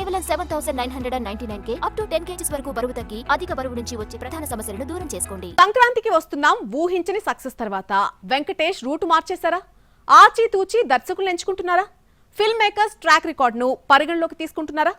కేవలం 7,999K up to 10 kgs వరకు బరువు తగ్గి అధిక బరువు నుంచి వచ్చే ప్రధాన సమస్యలను దూరం చేసుకోండి. సంక్రాంతికి వస్తున్నాం. ఊహించని సక్సెస్ తర్వాత వెంకటేష్ రూట్ మార్చేశారా? ఆచితూచి దర్శకులను ఎంచుకుంటున్నారా? ఫిల్మ్ మేకర్స్ ట్రాక్ రికార్డ్ ను పరిగణలోకి తీసుకుంటున్నారా?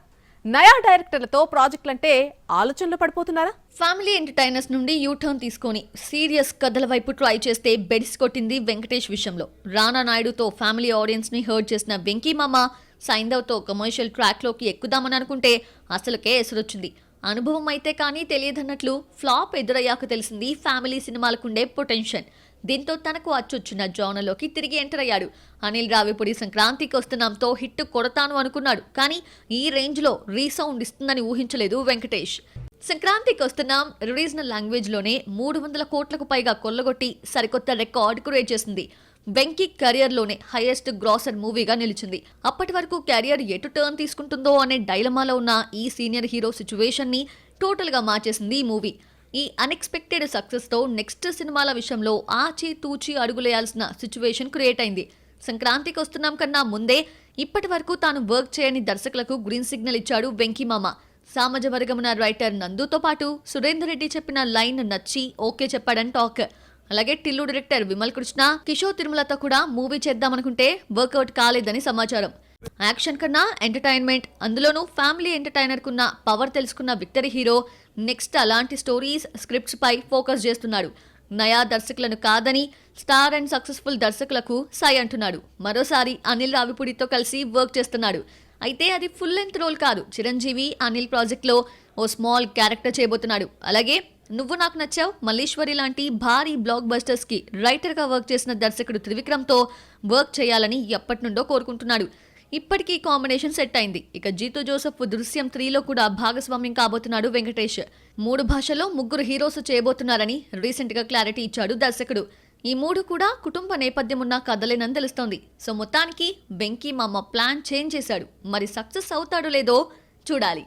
నయా డైరెక్టర్లతో ప్రాజెక్టులంటే ఆలోచనలో పడిపోతున్నారా? ఫ్యామిలీ ఎంటర్టైనర్స్ నుండి యూటర్న్ తీసుకొని సీరియస్ కథల వైపు ట్రై చేస్తే బెడిసి కొట్టింది వెంకటేష్ విషయంలో. రానా నాయుడుతో ఫ్యామిలీ ఆడియన్స్ ని హర్ట్ చేసిన వెంకీ మామ సైంధవ్తో కమర్షియల్ ట్రాక్ లోకి ఎక్కుదామని అనుకుంటే అసలుకే ఎసురొచ్చింది. అనుభవం అయితే కానీ తెలియదన్నట్లు ఫ్లాప్ ఎదురయ్యాక తెలిసింది ఫ్యామిలీ సినిమాలకుండే పొటెన్షియల్. దీంతో తనకు అచ్చొచ్చిన జోనర్లోకి తిరిగి ఎంటర్ అయ్యాడు. అనిల్ రావిపూడి సంక్రాంతికి వస్తున్నాంతో హిట్ కొడతాను అనుకున్నాడు. కానీ ఈ రేంజ్ లో రీసౌండ్ ఇస్తుందని ఊహించలేదు వెంకటేష్. సంక్రాంతికి వస్తున్నాం రీజనల్ లాంగ్వేజ్ లోనే 300 కోట్లకు పైగా కొల్లగొట్టి సరికొత్త రికార్డ్ క్రియేట్ చేసింది. వెంకీ కెరియర్ లోనే హైయెస్ట్ గ్రాసర్ మూవీగా నిలిచింది. అప్పటి వరకు కెరియర్ ఎటు టర్న్ తీసుకుంటుందో అనే డైలమాలో ఉన్న ఈ సీనియర్ హీరో సిచ్యువేషన్ ని టోటల్ గా మార్చేసింది ఈ మూవీ. ఈ అన్ఎక్స్పెక్టెడ్ సక్సెస్ తో నెక్స్ట్ సినిమాల విషయంలో ఆచి తూచి అడుగులేయాల్సిన సిచ్యువేషన్ క్రియేట్ అయింది. సంక్రాంతికి వస్తున్నాం కన్నా ముందే ఇప్పటి వరకు తాను వర్క్ చేయని దర్శకులకు గ్రీన్ సిగ్నల్ ఇచ్చాడు వెంకీ మామ. సామాజ వర్గమున రైటర్ నందుతో పాటు సురేందర్ రెడ్డి చెప్పిన లైన్ నచ్చి ఓకే చెప్పాడని టాక్. అలాగే టిల్లు డైరెక్టర్ విమల్ కృష్ణ, కిషోర్ తిరుమలతో కూడా మూవీ చేద్దామనుకుంటే వర్కౌట్ కాలేదని సమాచారం. యాక్షన్ కన్నా ఎంటర్టైన్మెంట్, అందులోనూ ఫ్యామిలీ ఎంటర్టైనర్ కున్న పవర్ తెలుసుకున్న విక్టరీ హీరో నెక్స్ట్ అలాంటి స్టోరీస్ స్క్రిప్ట్స్ పై ఫోకస్ చేస్తున్నాడు. నయా దర్శకులను కాదని స్టార్ అండ్ సక్సెస్ఫుల్ దర్శకులకు సై అంటున్నాడు. మరోసారి అనిల్ రావిపూడితో కలిసి వర్క్ చేస్తున్నాడు. అయితే అది ఫుల్ లెంత్ రోల్ కాదు. చిరంజీవి అనిల్ ప్రాజెక్ట్ లో ఓ స్మాల్ క్యారెక్టర్ చేయబోతున్నాడు. అలాగే నువ్వు నాకు నచ్చావు, మల్లీశ్వరి లాంటి భారీ బ్లాక్ బస్టర్స్ కి రైటర్ గా వర్క్ చేసిన దర్శకుడు త్రివిక్రమ్ తో వర్క్ చేయాలని ఎప్పటి నుండో కోరుకుంటున్నాడు. ఇప్పటికీ కాంబినేషన్ సెట్ అయింది. ఇక జీతూ జోసెఫ్ దృశ్యం 3లో కూడా భాగస్వామ్యం కాబోతున్నాడు వెంకటేష్. 3 భాషల్లో 3 హీరోస్ చేయబోతున్నారని రీసెంట్ గా క్లారిటీ ఇచ్చాడు దర్శకుడు. ఈ 3 కూడా కుటుంబ నేపథ్యం ఉన్న కథలేనని తెలుస్తోంది. సో మొత్తానికి వెంకీ మామ ప్లాన్ చేంజ్ చేశాడు. మరి సక్సెస్ అవుతాడో లేదో చూడాలి.